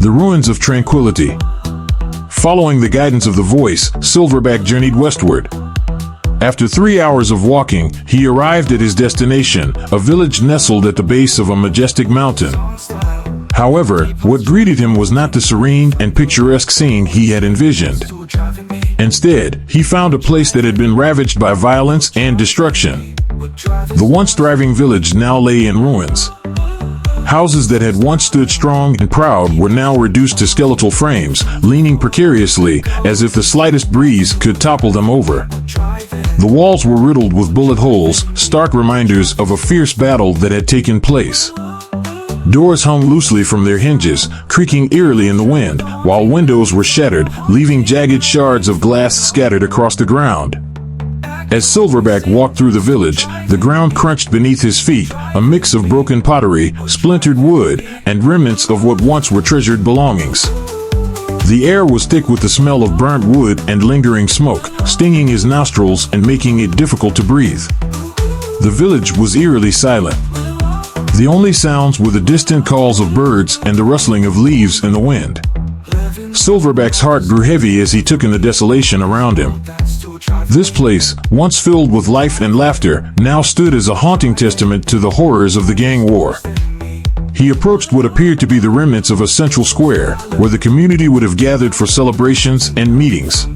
The ruins of tranquility. Following the guidance of the voice, Silverback journeyed westward. After 3 hours of walking, he arrived at his destination, a village nestled at the base of a majestic mountain. However, what greeted him was not the serene and picturesque scene he had envisioned. Instead, he found a place that had been ravaged by violence and destruction. The once thriving village now lay in ruins. Houses that had once stood strong and proud were now reduced to skeletal frames, leaning precariously, as if the slightest breeze could topple them over. The walls were riddled with bullet holes, stark reminders of a fierce battle that had taken place. Doors hung loosely from their hinges, creaking eerily in the wind, while windows were shattered, leaving jagged shards of glass scattered across the ground. As Silverback walked through the village, the ground crunched beneath his feet, a mix of broken pottery, splintered wood, and remnants of what once were treasured belongings. The air was thick with the smell of burnt wood and lingering smoke, stinging his nostrils and making it difficult to breathe. The village was eerily silent. The only sounds were the distant calls of birds and the rustling of leaves in the wind. Silverback's heart grew heavy as he took in the desolation around him. This place, once filled with life and laughter, now stood as a haunting testament to the horrors of the gang war. He approached what appeared to be the remnants of a central square, where the community would have gathered for celebrations and meetings.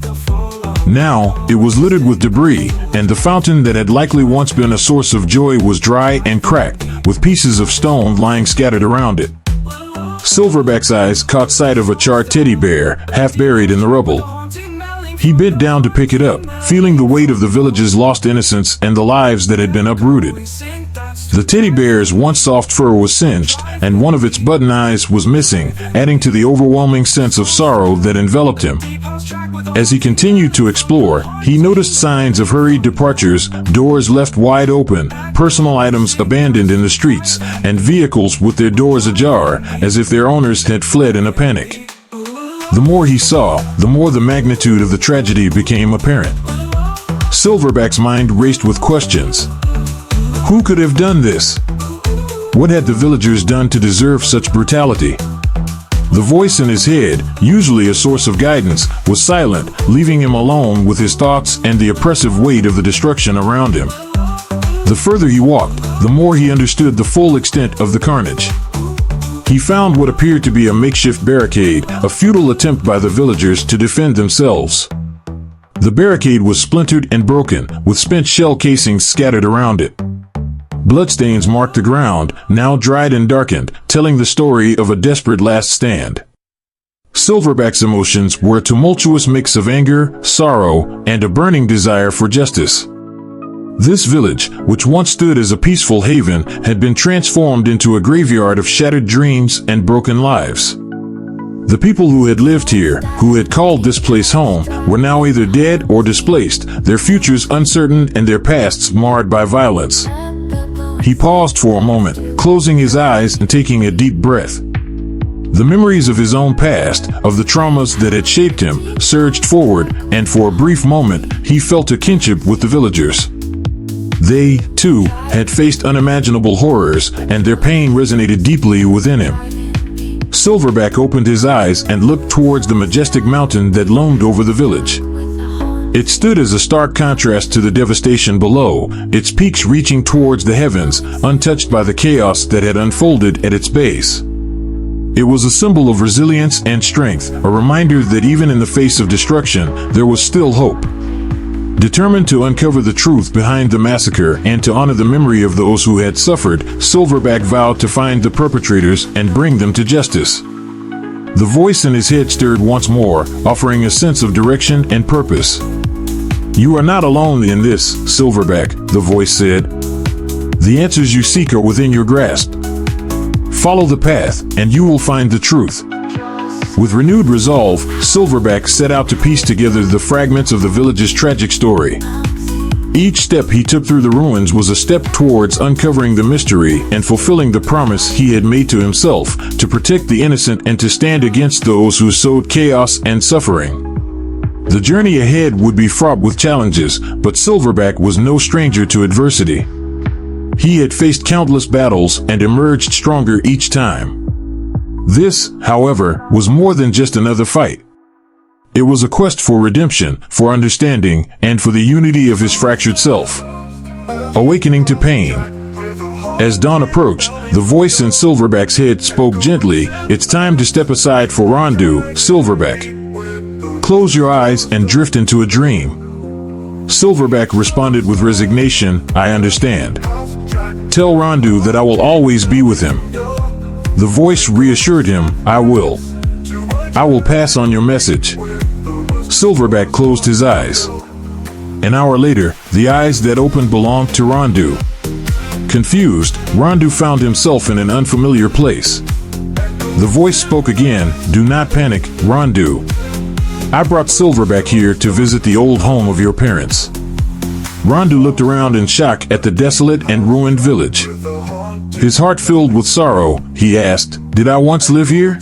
Now, it was littered with debris, and the fountain that had likely once been a source of joy was dry and cracked, with pieces of stone lying scattered around it. Silverback's eyes caught sight of a charred teddy bear, half buried in the rubble. He bent down to pick it up, feeling the weight of the village's lost innocence and the lives that had been uprooted. The teddy bear's once soft fur was singed, and one of its button eyes was missing, adding to the overwhelming sense of sorrow that enveloped him. As he continued to explore, he noticed signs of hurried departures, doors left wide open, personal items abandoned in the streets, and vehicles with their doors ajar, as if their owners had fled in a panic. The more he saw, the more the magnitude of the tragedy became apparent. Silverback's mind raced with questions. Who could have done this? What had the villagers done to deserve such brutality? The voice in his head, usually a source of guidance, was silent, leaving him alone with his thoughts and the oppressive weight of the destruction around him. The further he walked, the more he understood the full extent of the carnage. He found what appeared to be a makeshift barricade, a futile attempt by the villagers to defend themselves. The barricade was splintered and broken, with spent shell casings scattered around it. Bloodstains marked the ground, now dried and darkened, telling the story of a desperate last stand. Silverback's emotions were a tumultuous mix of anger, sorrow, and a burning desire for justice. This village, which once stood as a peaceful haven, had been transformed into a graveyard of shattered dreams and broken lives. The people who had lived here, who had called this place home, were now either dead or displaced, their futures uncertain and their pasts marred by violence. He paused for a moment, closing his eyes and taking a deep breath. The memories of his own past, of the traumas that had shaped him, surged forward, and for a brief moment, he felt a kinship with the villagers. They, too, had faced unimaginable horrors, and their pain resonated deeply within him. Silverback opened his eyes and looked towards the majestic mountain that loomed over the village. It stood as a stark contrast to the devastation below, its peaks reaching towards the heavens, untouched by the chaos that had unfolded at its base. It was a symbol of resilience and strength, a reminder that even in the face of destruction, there was still hope. Determined to uncover the truth behind the massacre and to honor the memory of those who had suffered, Silverback vowed to find the perpetrators and bring them to justice. The voice in his head stirred once more, offering a sense of direction and purpose. "You are not alone in this, Silverback," the voice said. "The answers you seek are within your grasp. Follow the path, and you will find the truth." With renewed resolve, Silverback set out to piece together the fragments of the village's tragic story. Each step he took through the ruins was a step towards uncovering the mystery and fulfilling the promise he had made to himself, to protect the innocent and to stand against those who sowed chaos and suffering. The journey ahead would be fraught with challenges, but Silverback was no stranger to adversity. He had faced countless battles and emerged stronger each time. This, however, was more than just another fight. It was a quest for redemption, for understanding, and for the unity of his fractured self. Awakening to pain. As dawn approached, the voice in Silverback's head spoke gently, "It's time to step aside for Rondu, Silverback. Close your eyes and drift into a dream." Silverback responded with resignation, "I understand. Tell Rondu that I will always be with him." The voice reassured him, "I will. I will pass on your message." Silverback closed his eyes. An hour later, the eyes that opened belonged to Rondu. Confused, Rondu found himself in an unfamiliar place. The voice spoke again, "Do not panic, Rondu. I brought Silverback here to visit the old home of your parents." Rondu looked around in shock at the desolate and ruined village. His heart filled with sorrow, he asked, "Did I once live here?"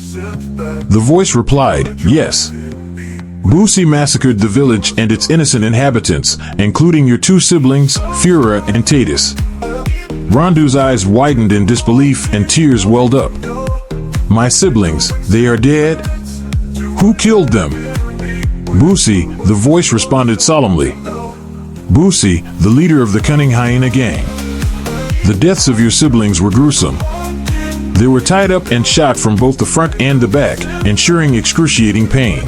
The voice replied, "Yes. Busi massacred the village and its innocent inhabitants, including your two siblings, Fura and Tatus." Rondu's eyes widened in disbelief and tears welled up. "My siblings, they are dead? Who killed them?" "Busi," the voice responded solemnly. "Busi, the leader of the cunning hyena gang. The deaths of your siblings were gruesome. They were tied up and shot from both the front and the back, ensuring excruciating pain.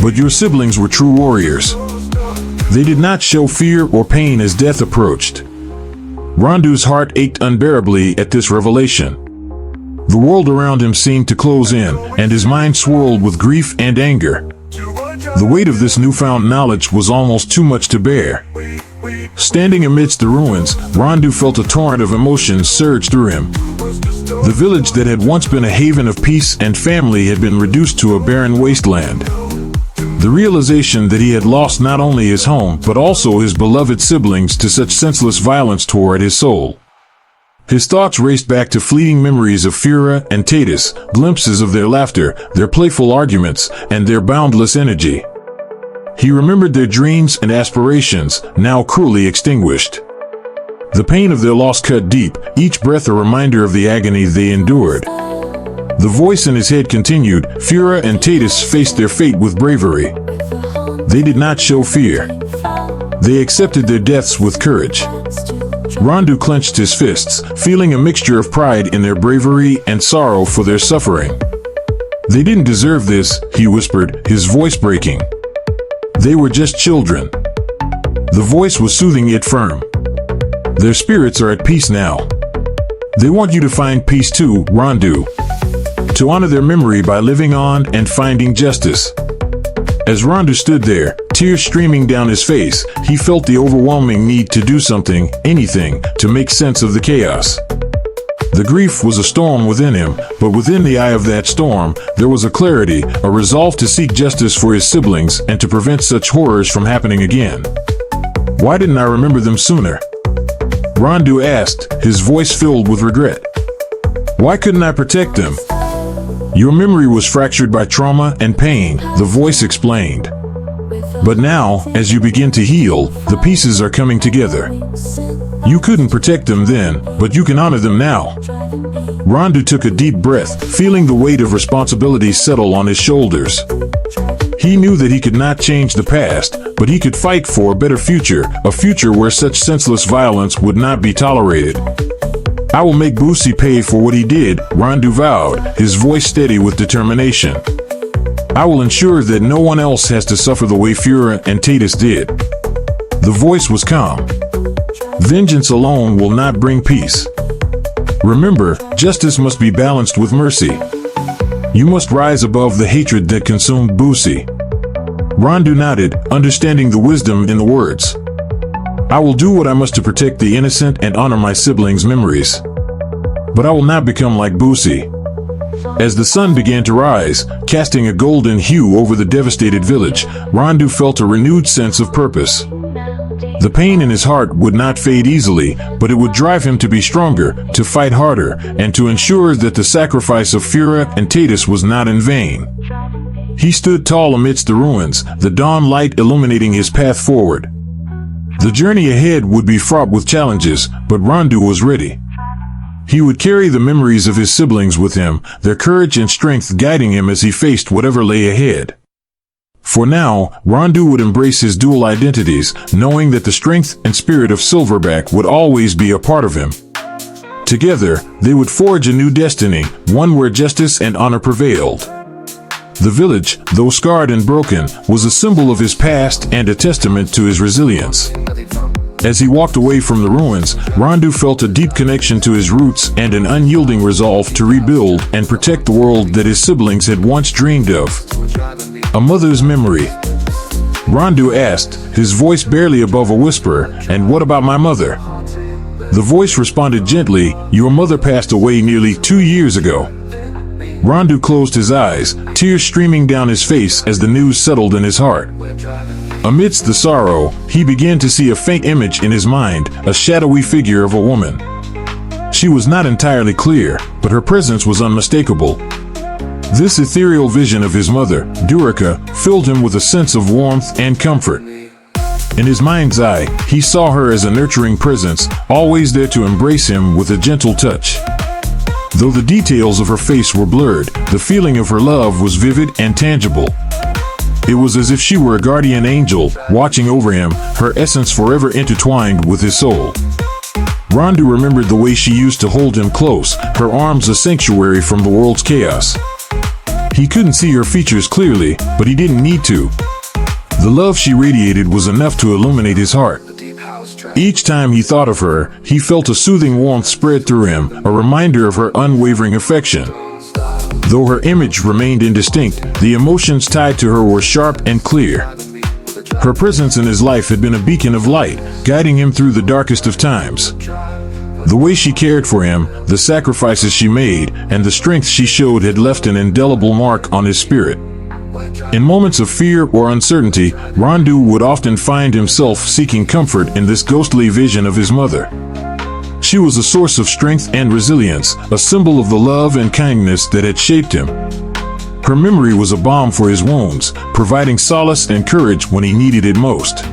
But your siblings were true warriors. They did not show fear or pain as death approached." Rondu's heart ached unbearably at this revelation. The world around him seemed to close in, and his mind swirled with grief and anger. The weight of this newfound knowledge was almost too much to bear. Standing amidst the ruins, Rondu felt a torrent of emotions surge through him. The village that had once been a haven of peace and family had been reduced to a barren wasteland. The realization that he had lost not only his home but also his beloved siblings to such senseless violence tore at his soul. His thoughts raced back to fleeting memories of Fura and Tatus, glimpses of their laughter, their playful arguments, and their boundless energy. He remembered their dreams and aspirations, now cruelly extinguished. The pain of their loss cut deep, each breath a reminder of the agony they endured. The voice in his head continued, "Fura and Tatus faced their fate with bravery. They did not show fear. They accepted their deaths with courage." Rondu clenched his fists, feeling a mixture of pride in their bravery and sorrow for their suffering. "They didn't deserve this," he whispered, his voice breaking. "They were just children." The voice was soothing yet firm. "Their spirits are at peace now. They want you to find peace too, Rondu. To honor their memory by living on and finding justice." As Rondu stood there, tears streaming down his face, he felt the overwhelming need to do something, anything, to make sense of the chaos. The grief was a storm within him, but within the eye of that storm, there was a clarity, a resolve to seek justice for his siblings and to prevent such horrors from happening again. "Why didn't I remember them sooner?" Rondu asked, his voice filled with regret. "Why couldn't I protect them?" "Your memory was fractured by trauma and pain," the voice explained. "But now, as you begin to heal, the pieces are coming together. You couldn't protect them then, but you can honor them now." Rondu took a deep breath, feeling the weight of responsibility settle on his shoulders. He knew that he could not change the past, but he could fight for a better future, a future where such senseless violence would not be tolerated. "I will make Busi pay for what he did," Rondu vowed, his voice steady with determination. "I will ensure that no one else has to suffer the way Fura and Tatus did." The voice was calm. "Vengeance alone will not bring peace. Remember, justice must be balanced with mercy. You must rise above the hatred that consumed Busi." Rondu nodded, understanding the wisdom in the words. "I will do what I must to protect the innocent and honor my siblings' memories. But I will not become like Busi." As the sun began to rise, casting a golden hue over the devastated village, Rondu felt a renewed sense of purpose. The pain in his heart would not fade easily, but it would drive him to be stronger, to fight harder, and to ensure that the sacrifice of Fura and Tatus was not in vain. He stood tall amidst the ruins, the dawn light illuminating his path forward. The journey ahead would be fraught with challenges, but Rondu was ready. He would carry the memories of his siblings with him, their courage and strength guiding him as he faced whatever lay ahead. For now, Rondu would embrace his dual identities, knowing that the strength and spirit of Silverback would always be a part of him. Together, they would forge a new destiny, one where justice and honor prevailed. The village, though scarred and broken, was a symbol of his past and a testament to his resilience. As he walked away from the ruins, Rondu felt a deep connection to his roots and an unyielding resolve to rebuild and protect the world that his siblings had once dreamed of. A mother's memory. Rondu asked, his voice barely above a whisper, "And what about my mother?" The voice responded gently, "Your mother passed away nearly 2 years ago." Rondu closed his eyes, tears streaming down his face as the news settled in his heart. Amidst the sorrow, he began to see a faint image in his mind, a shadowy figure of a woman. She was not entirely clear, but her presence was unmistakable. This ethereal vision of his mother, Durika, filled him with a sense of warmth and comfort. In his mind's eye, he saw her as a nurturing presence, always there to embrace him with a gentle touch. Though the details of her face were blurred, the feeling of her love was vivid and tangible. It was as if she were a guardian angel, watching over him, her essence forever intertwined with his soul. Rondu remembered the way she used to hold him close, her arms a sanctuary from the world's chaos. He couldn't see her features clearly, but he didn't need to. The love she radiated was enough to illuminate his heart. Each time he thought of her, he felt a soothing warmth spread through him, a reminder of her unwavering affection. Though her image remained indistinct, the emotions tied to her were sharp and clear. Her presence in his life had been a beacon of light, guiding him through the darkest of times. The way she cared for him, the sacrifices she made, and the strength she showed had left an indelible mark on his spirit. In moments of fear or uncertainty, Rondu would often find himself seeking comfort in this ghostly vision of his mother. She was a source of strength and resilience, a symbol of the love and kindness that had shaped him. Her memory was a balm for his wounds, providing solace and courage when he needed it most.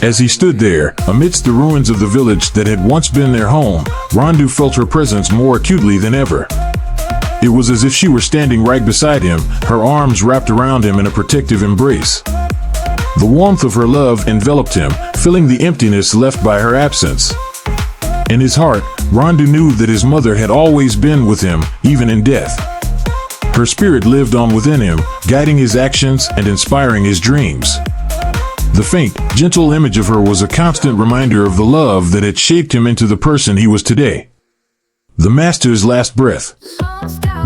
As he stood there, amidst the ruins of the village that had once been their home, Rondu felt her presence more acutely than ever. It was as if she were standing right beside him, her arms wrapped around him in a protective embrace. The warmth of her love enveloped him, filling the emptiness left by her absence. In his heart, Rondu knew that his mother had always been with him, even in death. Her spirit lived on within him, guiding his actions and inspiring his dreams. The faint, gentle image of her was a constant reminder of the love that had shaped him into the person he was today. The master's last breath.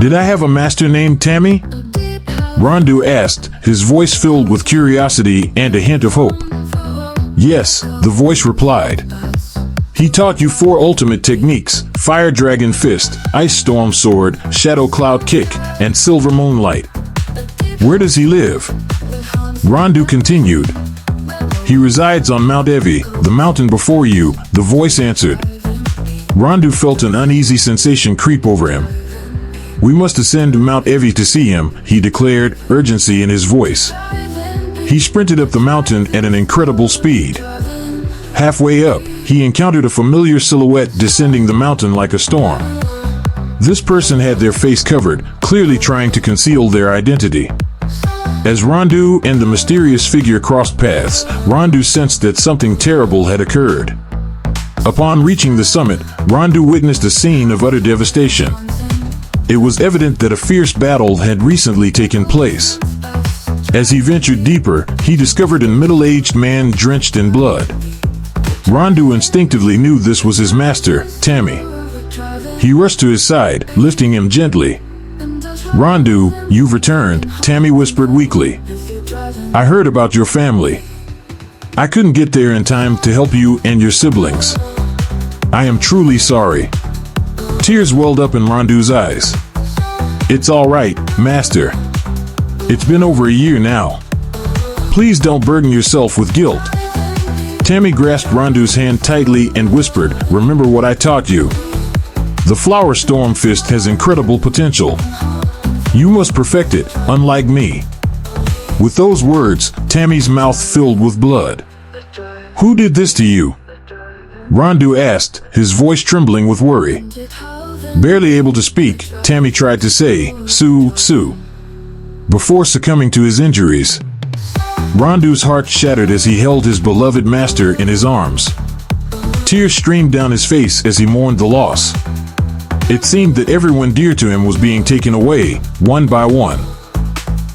"Did I have a master named Tammy?" Rondu asked, his voice filled with curiosity and a hint of hope. "Yes," the voice replied. "He taught you 4 ultimate techniques: Fire Dragon Fist, Ice Storm Sword, Shadow Cloud Kick, and Silver Moonlight." "Where does he live?" Rondu continued. "He resides on Mount Evi, the mountain before you," the voice answered. Rondu felt an uneasy sensation creep over him. "We must ascend to Mount Evi to see him," he declared, urgency in his voice. He sprinted up the mountain at an incredible speed. Halfway up, he encountered a familiar silhouette descending the mountain like a storm. This person had their face covered, clearly trying to conceal their identity. As Rondu and the mysterious figure crossed paths, Rondu sensed that something terrible had occurred. Upon reaching the summit, Rondu witnessed a scene of utter devastation. It was evident that a fierce battle had recently taken place. As he ventured deeper, he discovered a middle-aged man drenched in blood. Rondu instinctively knew this was his master, Tammy. He rushed to his side, lifting him gently. "Rondu, you've returned," Tammy whispered weakly. "I heard about your family. I couldn't get there in time to help you and your siblings. I am truly sorry." Tears welled up in Rondu's eyes. "It's all right, Master. It's been over a year now. Please don't burden yourself with guilt." Tammy grasped Rondu's hand tightly and whispered, "Remember what I taught you. The Flower Storm Fist has incredible potential. You must perfect it, unlike me." With those words, Tammy's mouth filled with blood. "Who did this to you?" Rondu asked, his voice trembling with worry. Barely able to speak, Tammy tried to say, Su, before succumbing to his injuries. Rondu's heart shattered as he held his beloved master in his arms. Tears streamed down his face as he mourned the loss. It seemed that everyone dear to him was being taken away, one by one.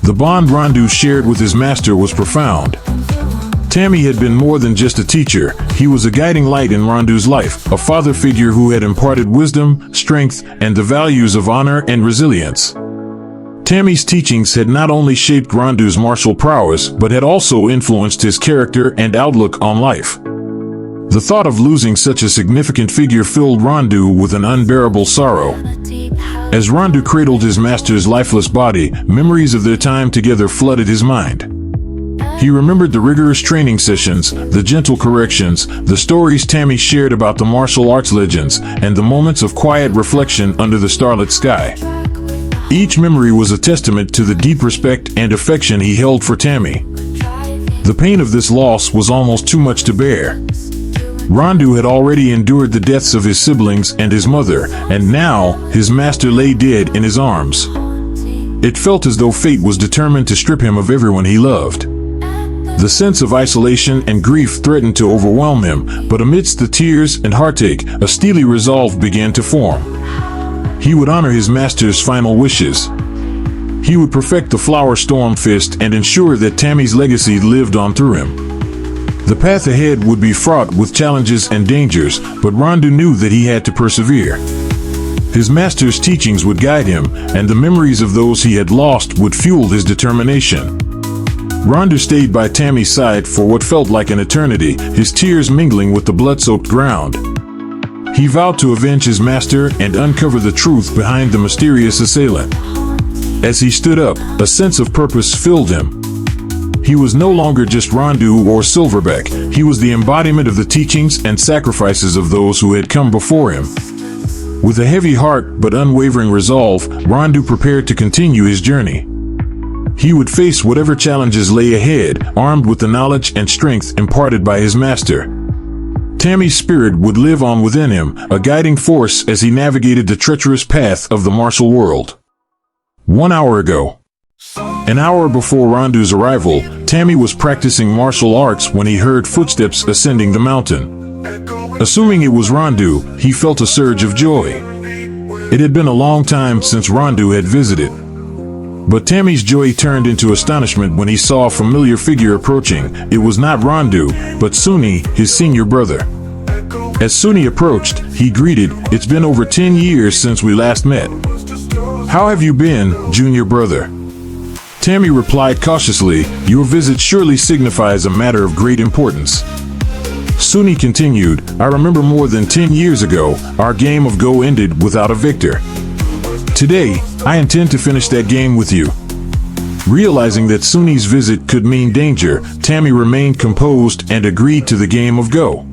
The bond Rondu shared with his master was profound. Tammy had been more than just a teacher. He was a guiding light in Rondu's life, a father figure who had imparted wisdom, strength, and the values of honor and resilience. Tammy's teachings had not only shaped Rondu's martial prowess, but had also influenced his character and outlook on life. The thought of losing such a significant figure filled Rondu with an unbearable sorrow. As Rondu cradled his master's lifeless body, memories of their time together flooded his mind. He remembered the rigorous training sessions, the gentle corrections, the stories Tammy shared about the martial arts legends, and the moments of quiet reflection under the starlit sky. Each memory was a testament to the deep respect and affection he held for Tammy. The pain of this loss was almost too much to bear. Rondu had already endured the deaths of his siblings and his mother, and now his master lay dead in his arms. It felt as though fate was determined to strip him of everyone he loved. The sense of isolation and grief threatened to overwhelm him, but amidst the tears and heartache, a steely resolve began to form. He would honor his master's final wishes. He would perfect the Flower Storm Fist and ensure that Tammy's legacy lived on through him. The path ahead would be fraught with challenges and dangers, but Rondu knew that he had to persevere. His master's teachings would guide him, and the memories of those he had lost would fuel his determination. Rondu stayed by Tammy's side for what felt like an eternity, his tears mingling with the blood-soaked ground. He vowed to avenge his master and uncover the truth behind the mysterious assailant. As he stood up, a sense of purpose filled him. He was no longer just Rondu or Silverback. He was the embodiment of the teachings and sacrifices of those who had come before him. With a heavy heart but unwavering resolve, Rondu prepared to continue his journey. He would face whatever challenges lay ahead, armed with the knowledge and strength imparted by his master. Tammy's spirit would live on within him, a guiding force as he navigated the treacherous path of the martial world. 1 hour ago. An hour before Rondu's arrival, Tammy was practicing martial arts when he heard footsteps ascending the mountain. Assuming it was Rondu, he felt a surge of joy. It had been a long time since Rondu had visited. But Tammy's joy turned into astonishment when he saw a familiar figure approaching. It was not Rondu, but Suni, his senior brother. As Suni approached, he greeted, "It's been over 10 years since we last met. How have you been, junior brother?" Tammy replied cautiously, "Your visit surely signifies a matter of great importance." Suni continued, "I remember more than 10 years ago, our game of Go ended without a victor. Today, I intend to finish that game with you." Realizing that Suni's visit could mean danger, Tammy remained composed and agreed to the game of Go.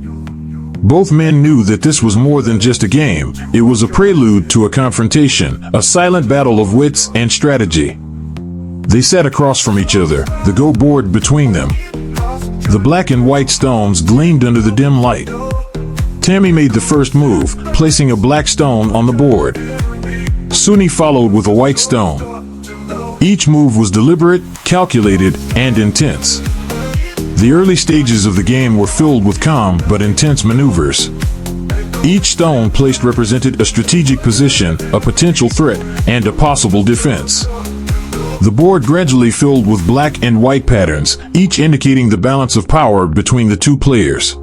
Both men knew that this was more than just a game. It was a prelude to a confrontation, a silent battle of wits and strategy. They sat across from each other, the Go board between them. The black and white stones gleamed under the dim light. Tammy made the first move, placing a black stone on the board. Suni followed with a white stone. Each move was deliberate, calculated, and intense. The early stages of the game were filled with calm but intense maneuvers. Each stone placed represented a strategic position, a potential threat, and a possible defense. The board gradually filled with black and white patterns, each indicating the balance of power between the two players.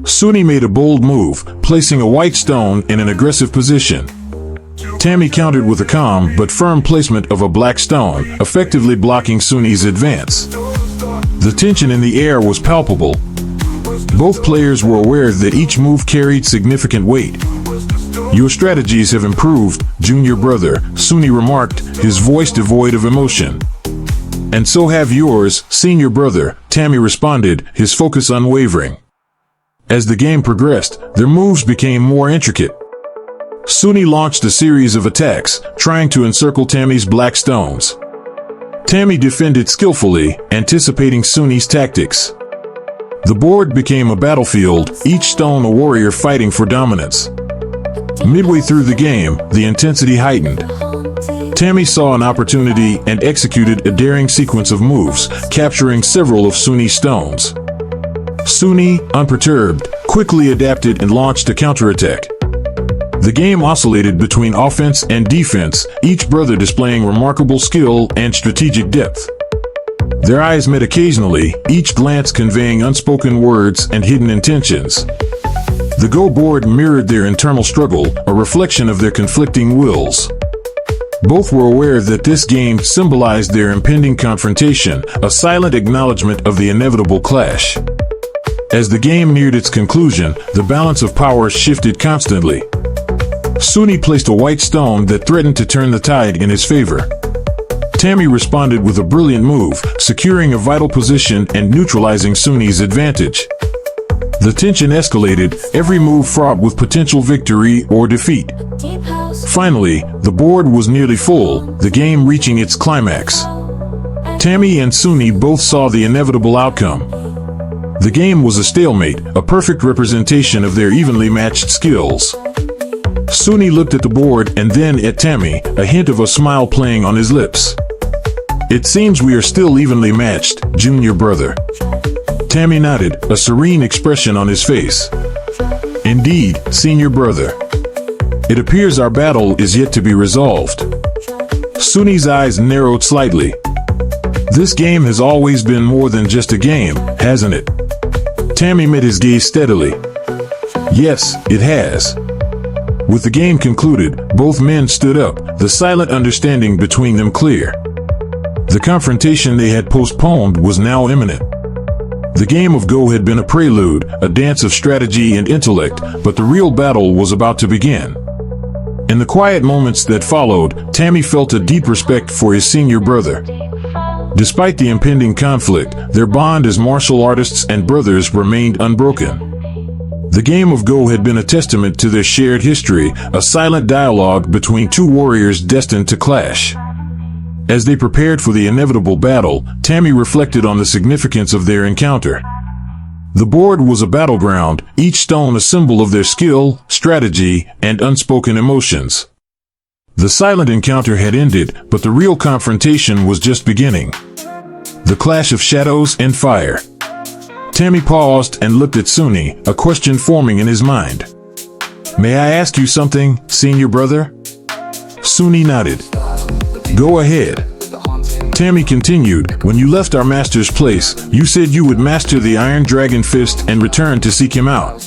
Suni made a bold move, placing a white stone in an aggressive position. Tammy countered with a calm but firm placement of a black stone, effectively blocking Suni's advance. The tension in the air was palpable. Both players were aware that each move carried significant weight. "Your strategies have improved, junior brother," Suni remarked, his voice devoid of emotion. "And so have yours, senior brother," Tammy responded, his focus unwavering. As the game progressed, their moves became more intricate. Suni launched a series of attacks, trying to encircle Tammy's black stones. Tammy defended skillfully, anticipating Suni's tactics. The board became a battlefield, each stone a warrior fighting for dominance. Midway through the game, the intensity heightened. Tammy saw an opportunity and executed a daring sequence of moves, capturing several of Suni's stones. Suni, unperturbed, quickly adapted and launched a counterattack. The game oscillated between offense and defense, each brother displaying remarkable skill and strategic depth. Their eyes met occasionally, each glance conveying unspoken words and hidden intentions. The Go board mirrored their internal struggle, a reflection of their conflicting wills. Both were aware that this game symbolized their impending confrontation, a silent acknowledgement of the inevitable clash. As the game neared its conclusion, the balance of power shifted constantly. Suni placed a white stone that threatened to turn the tide in his favor. Tammy responded with a brilliant move, securing a vital position and neutralizing Suni's advantage. The tension escalated, every move fraught with potential victory or defeat. Finally, the board was nearly full, the game reaching its climax. Tammy and Suni both saw the inevitable outcome. The game was a stalemate, a perfect representation of their evenly matched skills. Suni looked at the board and then at Tammy, a hint of a smile playing on his lips. "It seems we are still evenly matched, junior brother." Tammy nodded, a serene expression on his face. "Indeed, senior brother. It appears our battle is yet to be resolved." Suni's eyes narrowed slightly. "This game has always been more than just a game, hasn't it?" Tammy met his gaze steadily. "Yes, it has." With the game concluded, both men stood up, the silent understanding between them clear. The confrontation they had postponed was now imminent. The game of Go had been a prelude, a dance of strategy and intellect, but the real battle was about to begin. In the quiet moments that followed, Tammy felt a deep respect for his senior brother. Despite the impending conflict, their bond as martial artists and brothers remained unbroken. The game of Go had been a testament to their shared history, a silent dialogue between two warriors destined to clash. As they prepared for the inevitable battle, Tammy reflected on the significance of their encounter. The board was a battleground, each stone a symbol of their skill, strategy, and unspoken emotions. The silent encounter had ended, but the real confrontation was just beginning. The clash of shadows and fire. Tammy paused and looked at Suni, a question forming in his mind. "May I ask you something, senior brother?" Suni nodded. "Go ahead." Tammy continued, "When you left our master's place, you said you would master the Iron Dragon Fist and return to seek him out.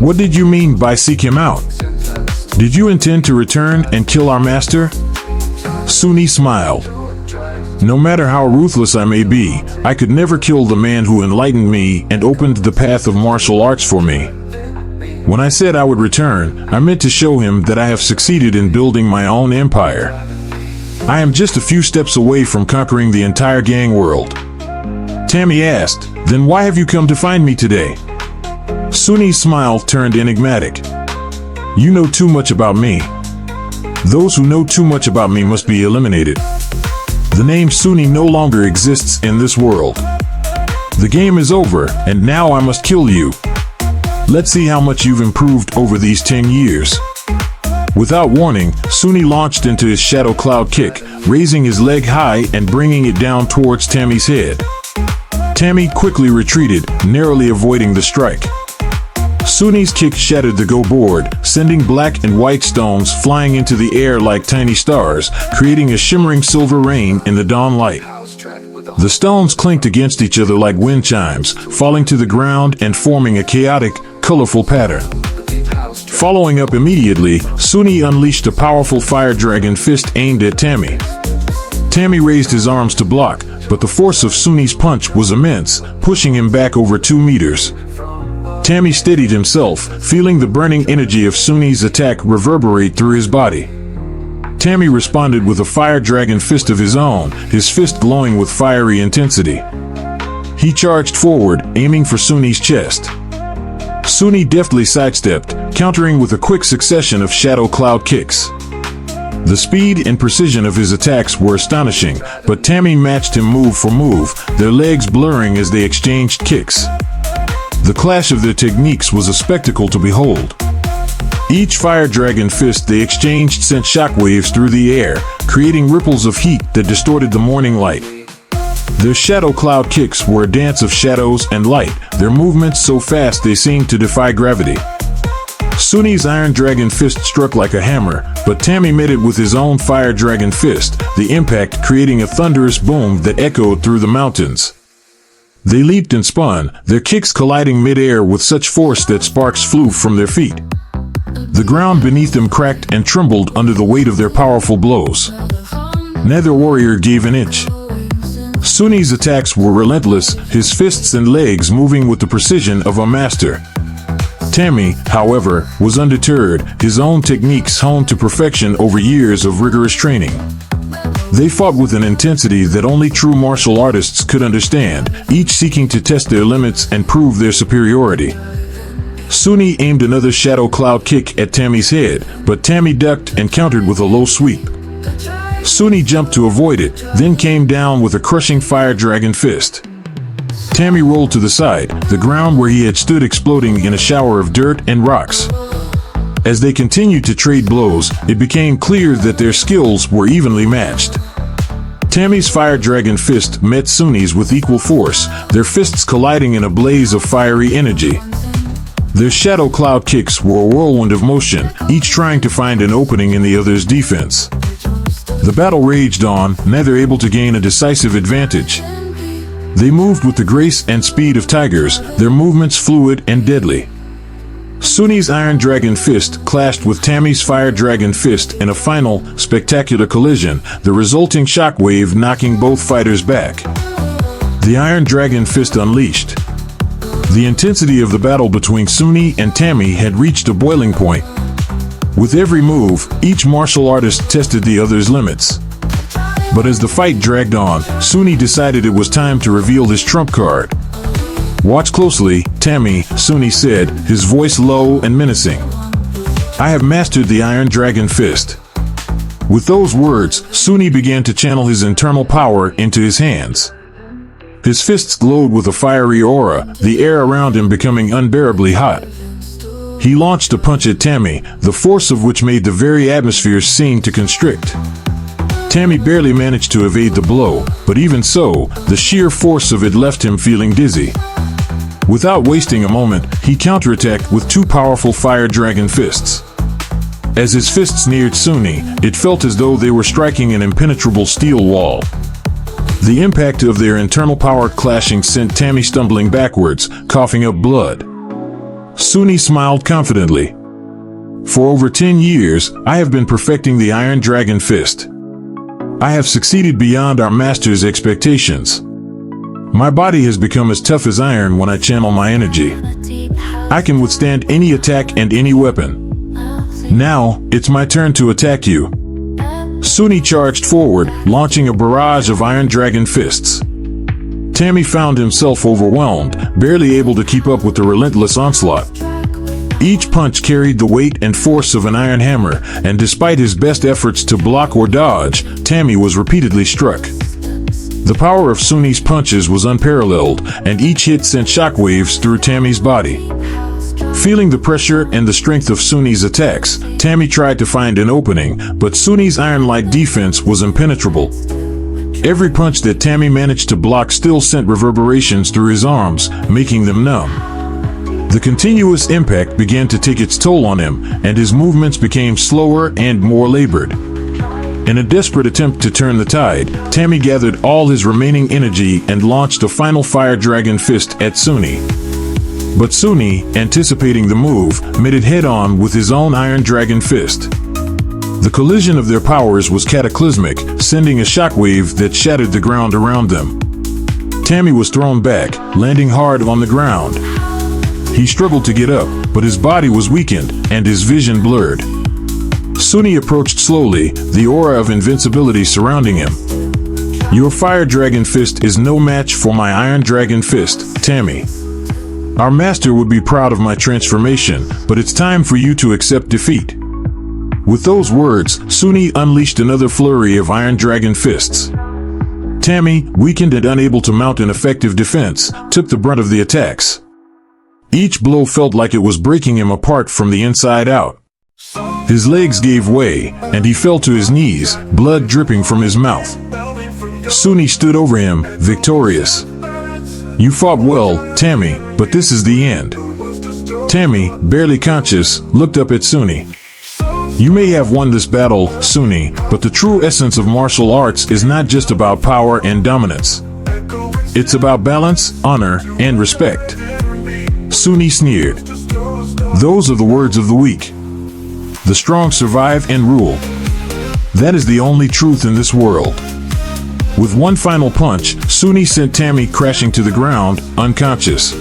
What did you mean by seek him out? Did you intend to return and kill our master?" Suni smiled. "No matter how ruthless I may be, I could never kill the man who enlightened me and opened the path of martial arts for me. When I said I would return, I meant to show him that I have succeeded in building my own empire. I am just a few steps away from conquering the entire gang world." Tammy asked, "Then why have you come to find me today?" Suni's smile turned enigmatic. "You know too much about me. Those who know too much about me must be eliminated. The name Suni no longer exists in this world. The game is over, and now I must kill you. Let's see how much you've improved over these 10 years. Without warning, Suni launched into his shadow cloud kick, raising his leg high and bringing it down towards Tammy's head. Tammy quickly retreated, narrowly avoiding the strike. Suni's kick shattered the Go board, sending black and white stones flying into the air like tiny stars, creating a shimmering silver rain in the dawn light. The stones clinked against each other like wind chimes, falling to the ground and forming a chaotic, colorful pattern. Following up immediately, Suni unleashed a powerful fire dragon fist aimed at Tammy. Tammy raised his arms to block, but the force of Suni's punch was immense, pushing him back over 2 meters. Tammy steadied himself, feeling the burning energy of Suni's attack reverberate through his body. Tammy responded with a fire dragon fist of his own, his fist glowing with fiery intensity. He charged forward, aiming for Suni's chest. Suni deftly sidestepped, countering with a quick succession of shadow cloud kicks. The speed and precision of his attacks were astonishing, but Tammy matched him move for move, their legs blurring as they exchanged kicks. The clash of their techniques was a spectacle to behold. Each fire dragon fist they exchanged sent shockwaves through the air, creating ripples of heat that distorted the morning light. Their shadow cloud kicks were a dance of shadows and light, their movements so fast they seemed to defy gravity. Sunni's Iron Dragon Fist struck like a hammer, but Tammy met it with his own Fire Dragon Fist, the impact creating a thunderous boom that echoed through the mountains. They leaped and spun, their kicks colliding mid-air with such force that sparks flew from their feet. The ground beneath them cracked and trembled under the weight of their powerful blows. Neither warrior gave an inch. Sunni's attacks were relentless, his fists and legs moving with the precision of a master. Tammy, however, was undeterred, his own techniques honed to perfection over years of rigorous training. They fought with an intensity that only true martial artists could understand, each seeking to test their limits and prove their superiority. Sunni aimed another shadow cloud kick at Tammy's head, but Tammy ducked and countered with a low sweep. Sunni jumped to avoid it, then came down with a crushing Fire Dragon Fist. Tammy rolled to the side, the ground where he had stood exploding in a shower of dirt and rocks. As they continued to trade blows, it became clear that their skills were evenly matched. Tammy's Fire Dragon Fist met Sunni's with equal force, their fists colliding in a blaze of fiery energy. Their shadow cloud kicks were a whirlwind of motion, each trying to find an opening in the other's defense. The battle raged on, neither able to gain a decisive advantage. They moved with the grace and speed of tigers, their movements fluid and deadly. Sunni's Iron Dragon Fist clashed with Tammy's Fire Dragon Fist in a final, spectacular collision, the resulting shockwave knocking both fighters back. The Iron Dragon Fist unleashed. The intensity of the battle between Sunni and Tammy had reached a boiling point. With every move, each martial artist tested the other's limits. But as the fight dragged on, Sunni decided it was time to reveal his trump card. "Watch closely, Tammy," Sunni said, his voice low and menacing. "I have mastered the Iron Dragon Fist." With those words, Sunni began to channel his internal power into his hands. His fists glowed with a fiery aura, the air around him becoming unbearably hot. He launched a punch at Tammy, the force of which made the very atmosphere seem to constrict. Tammy barely managed to evade the blow, but even so, the sheer force of it left him feeling dizzy. Without wasting a moment, he counterattacked with two powerful Fire Dragon Fists. As his fists neared Sunni, it felt as though they were striking an impenetrable steel wall. The impact of their internal power clashing sent Tammy stumbling backwards, coughing up blood. Sunni smiled confidently. "For over 10 years, I have been perfecting the Iron Dragon Fist. I have succeeded beyond our master's expectations. My body has become as tough as iron when I channel my energy. I can withstand any attack and any weapon. Now, it's my turn to attack you." Sunni charged forward, launching a barrage of Iron Dragon Fists. Tammy found himself overwhelmed, barely able to keep up with the relentless onslaught. Each punch carried the weight and force of an iron hammer, and despite his best efforts to block or dodge, Tammy was repeatedly struck. The power of Sunni's punches was unparalleled, and each hit sent shockwaves through Tammy's body. Feeling the pressure and the strength of Sunni's attacks, Tammy tried to find an opening, but Sunni's iron-like defense was impenetrable. Every punch that Tammy managed to block still sent reverberations through his arms, making them numb. The continuous impact began to take its toll on him, and his movements became slower and more labored. In a desperate attempt to turn the tide, Tammy gathered all his remaining energy and launched a final Fire Dragon Fist at Sunni. But Sunni, anticipating the move, met it head-on with his own Iron Dragon Fist. The collision of their powers was cataclysmic, sending a shockwave that shattered the ground around them. Tammy was thrown back, landing hard on the ground. He struggled to get up, but his body was weakened, and his vision blurred. Sunni approached slowly, the aura of invincibility surrounding him. "Your Fire Dragon Fist is no match for my Iron Dragon Fist, Tammy. Our master would be proud of my transformation, but it's time for you to accept defeat." With those words, Sunni unleashed another flurry of Iron Dragon Fists. Tammy, weakened and unable to mount an effective defense, took the brunt of the attacks. Each blow felt like it was breaking him apart from the inside out. His legs gave way, and he fell to his knees, blood dripping from his mouth. Sunni stood over him, victorious. "You fought well, Tammy, but this is the end." Tammy, barely conscious, looked up at Sunni. "You may have won this battle, Sunni, but the true essence of martial arts is not just about power and dominance. It's about balance, honor, and respect." Sunni sneered. "Those are the words of the weak. The strong survive and rule. That is the only truth in this world." With one final punch, Sunni sent Tammy crashing to the ground, unconscious.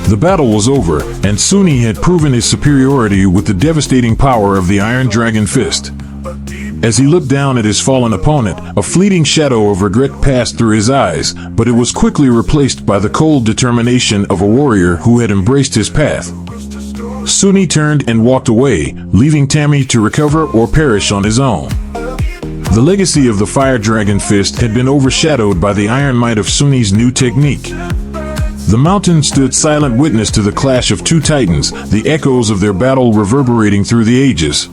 The battle was over, and Sunni had proven his superiority with the devastating power of the Iron Dragon Fist. As he looked down at his fallen opponent, a fleeting shadow of regret passed through his eyes, but it was quickly replaced by the cold determination of a warrior who had embraced his path. Sunni turned and walked away, leaving Tammy to recover or perish on his own. The legacy of the Fire Dragon Fist had been overshadowed by the iron might of Sunni's new technique. The mountain stood silent witness to the clash of two titans, the echoes of their battle reverberating through the ages.